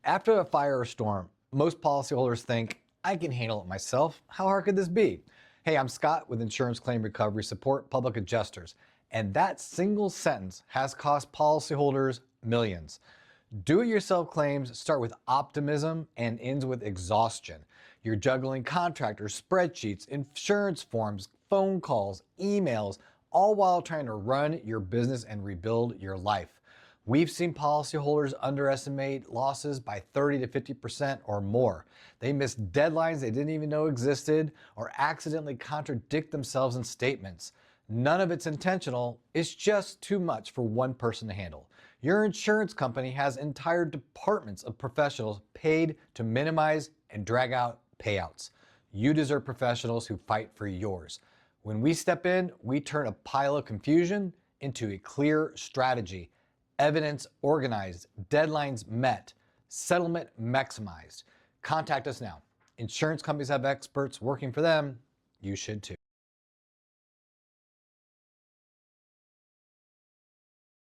After a fire or storm, most policyholders think, I can handle it myself. How hard could this be? Hey, I'm Scott with Insurance Claim Recovery Support Public Adjusters, and that single sentence has cost policyholders millions. Do-it-yourself claims start with optimism and ends with exhaustion. You're juggling contractors, spreadsheets, insurance forms, phone calls, emails, all while trying to run your business and rebuild your life. We've seen policyholders underestimate losses by 30 to 50% or more. They miss deadlines they didn't even know existed or accidentally contradict themselves in statements. None of it's intentional, it's just too much for one person to handle. Your insurance company has entire departments of professionals paid to minimize and drag out payouts. You deserve professionals who fight for yours. When we step in, we turn a pile of confusion into a clear strategy. Evidence organized, deadlines met, settlement maximized. Contact us now. Insurance companies have experts working for them. You should too.